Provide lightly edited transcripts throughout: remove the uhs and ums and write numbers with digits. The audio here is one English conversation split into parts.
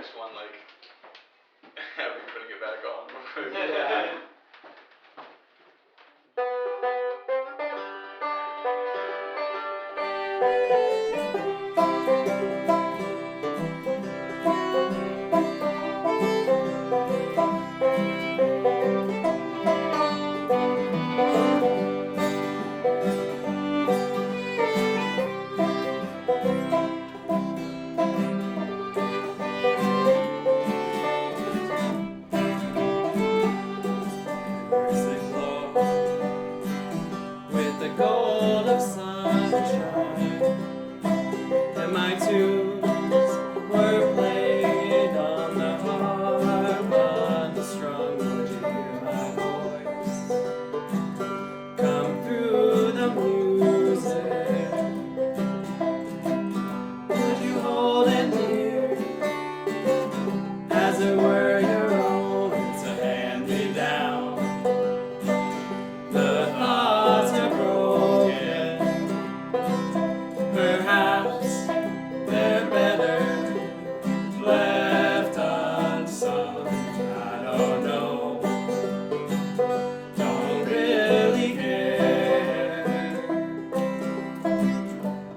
next one, like, have me putting it back on real quick. Yeah. With the gold of sunshine, and my tunes were played on the harp unstrung. Would you hear my voice come through the music? Would you hold it near, as it were your own, to hand me down? The thoughts are broken, perhaps they're better left unsung. I don't know, don't really care.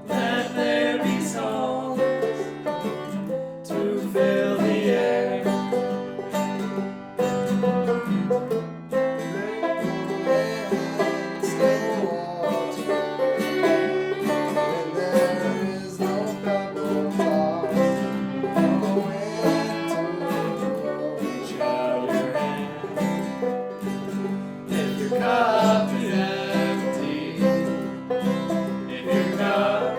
Let there be songs to fill the air. Reach out your hand. If your cup is empty, if your cup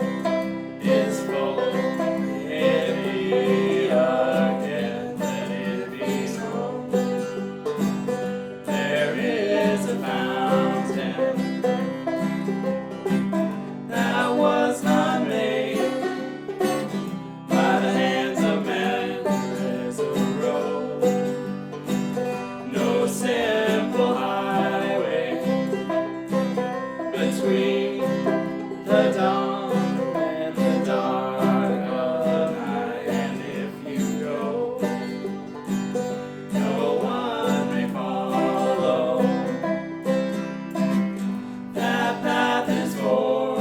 is full, it be again, let it be so. There is a fountain that was not made by the hands of men. There's a road, no simple highway between the dawn and the dark of the night. And if you go, no one may follow. That path is for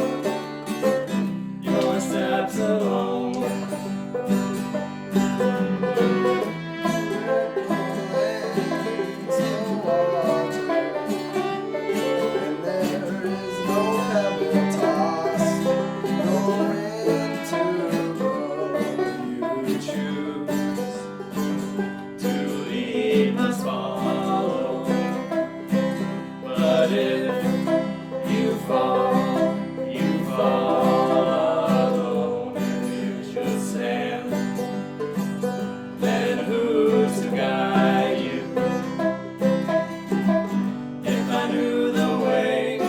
your steps alone. You choose to lead, must follow. But if you fall alone. If you should stand, then who's to guide you? If I knew the way,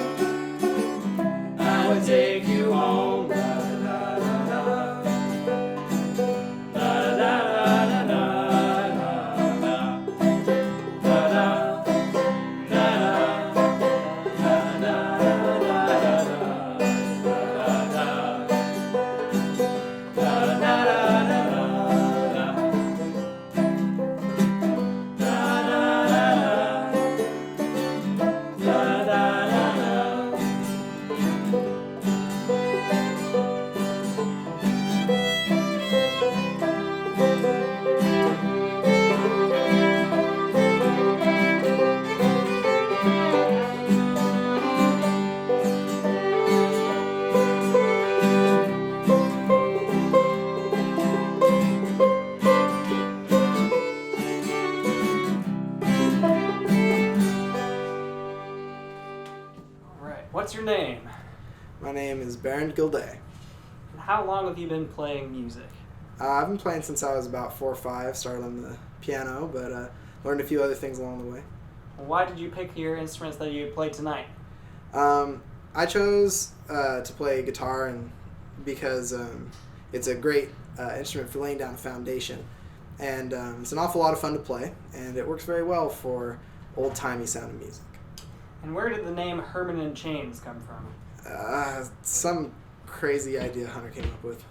I would take you home. What's your name? My name is Baron Gilday. And how long have you been playing music? I've been playing since I was about 4 or 5, started on the piano, but learned a few other things along the way. Why did you pick your instruments that you played tonight? I chose to play guitar and because it's a great instrument for laying down a foundation. And it's an awful lot of fun to play, and it works very well for old-timey sounding music. And where did the name Herman and Chains come from? Some crazy idea Hunter came up with.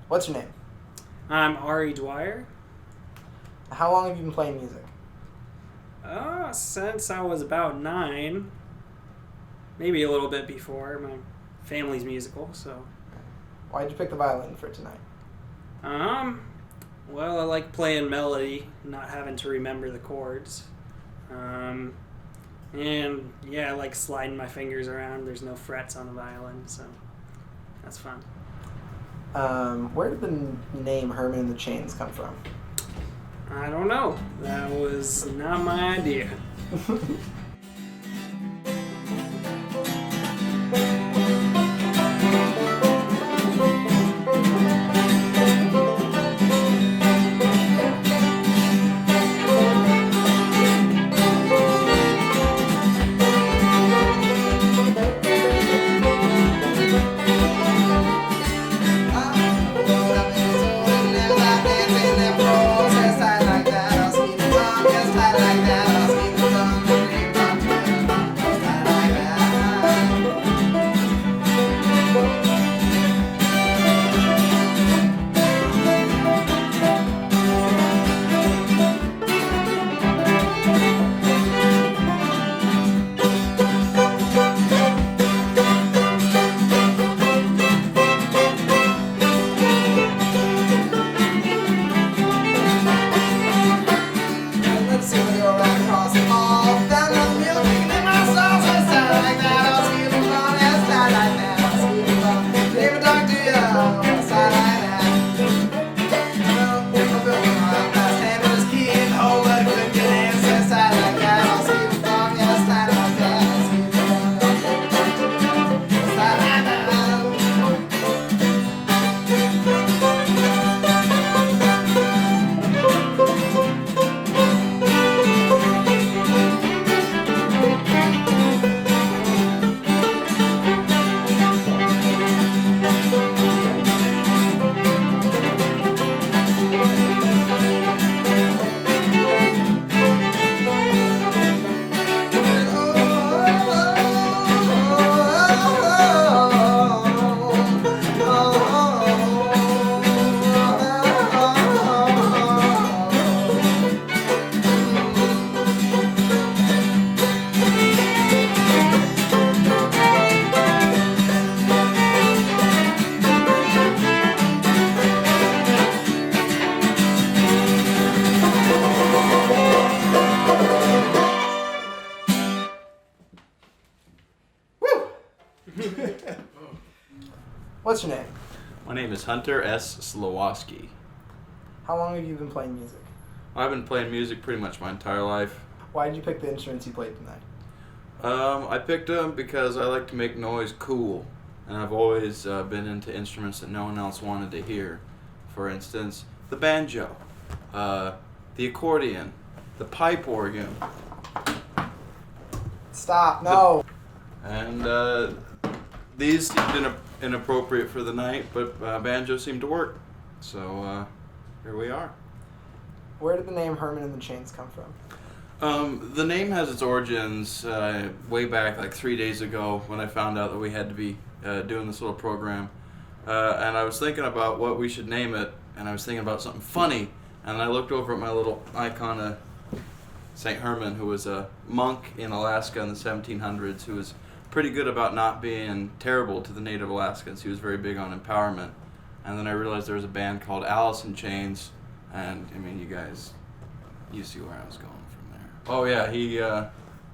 What's your name? I'm Ari Dwyer. How long have you been playing music? Since I was about 9. Maybe a little bit before. My family's musical, so. Why did you pick the violin for tonight? Well, I like playing melody, not having to remember the chords. And yeah, I like sliding my fingers around. There's no frets on the violin, so that's fun. Where did the name Herman and the Chains come from? I don't know. That was not my idea. What's your name? My name is Hunter S. Slowoski. How long have you been playing music? I've been playing music pretty much my entire life. Why did you pick the instruments you played tonight? I picked them because I like to make noise cool, and I've always been into instruments that no one else wanted to hear. For instance, the banjo, the accordion, the pipe organ, Stop, no! and these seemed inappropriate for the night, but banjo seemed to work. So here we are. Where did the name Herman and the Chains come from? The name has its origins way back like 3 days ago when I found out that we had to be doing this little program. And I was thinking about what we should name it, and I was thinking about something funny, and I looked over at my little icon of St. Herman, who was a monk in Alaska in the 1700s, who was pretty good about not being terrible to the native Alaskans. He was very big on empowerment. And then I realized there was a band called Alice in Chains, and I mean, you see where I was going from there. Oh yeah,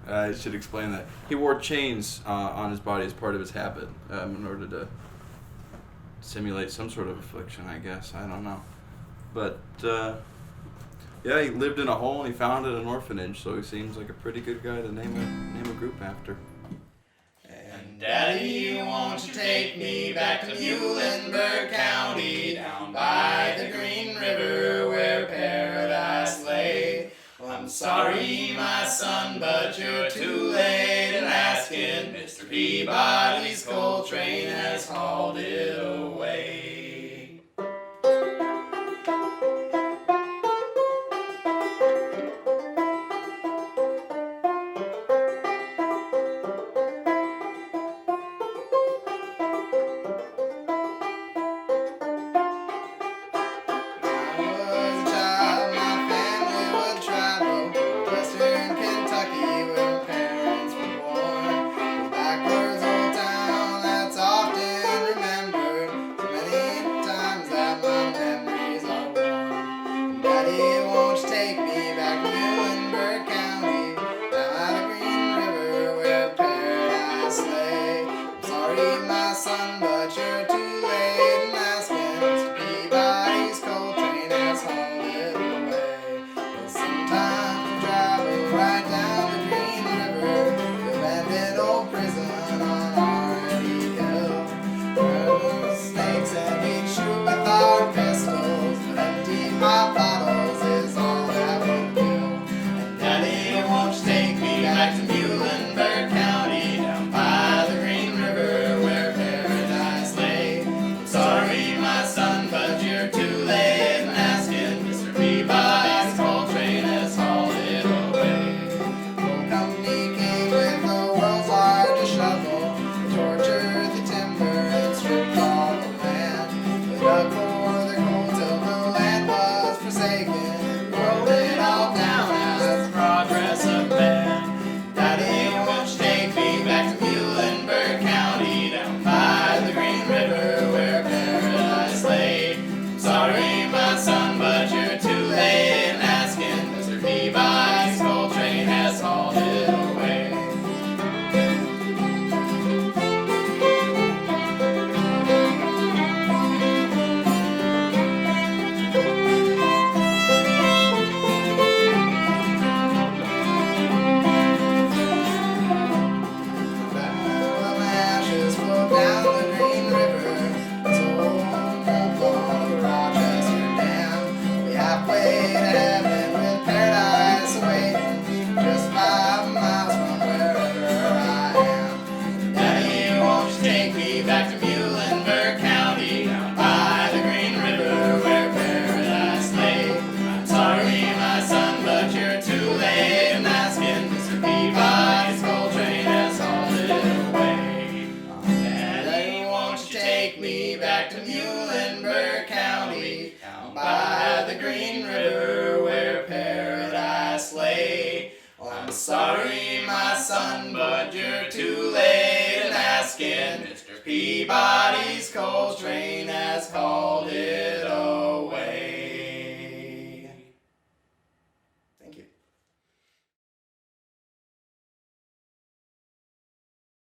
I should explain that. He wore chains on his body as part of his habit in order to simulate some sort of affliction, I guess. I don't know. But yeah, he lived in a hole and he founded an orphanage, so he seems like a pretty good guy to name a group after. And Daddy, won't you take me back to Muhlenberg County, down by the Green River where paradise lay? I'm sorry, my son, but you're too late in asking. Mr. Peabody's coal train has hauled it away. son, but you're too late in asking. Mr. Peabody's coal train has hauled it away. Well, sometimes you travel right down the Green River, the abandoned old prison on Already Hill. There are snakes and we shoot with our pistols, but empty pop bottles is all that will kill. And Daddy, won't you take me back to Muhlenberg County, down by the Green River where paradise lay? I'm sorry, my son, but you're too late in asking. Mr. Peabody's coal train has hauled it away. Coal company came with the world's largest shovel, to torture the timber and strip all the land. They dug for their coal till the land was forsaken, rolled it all down as the progress of man. Daddy, won't you take me back to Muhlenberg County, down by the Green River where paradise lay? I'm sorry, my son, but you're too late in asking. Mr. Peabody's coal train has hauled it away. Barrel of ashes float down the Green River. It's old Mont of Rochester Dam. We halfway to heaven with paradise awaiting, just 5 miles from wherever I am. Daddy, won't you take me back to Muhlenberg County, down by the Green River where paradise lay? I'm sorry, my son, but you're too late in asking. Mr. Peabody's coal train has hauled it away. Daddy, won't you take me back to Muhlenberg County, down by the Green River where paradise lay? Oh, I'm sorry, my son, but you're too late in asking. Mr. Peabody's coal train has hauled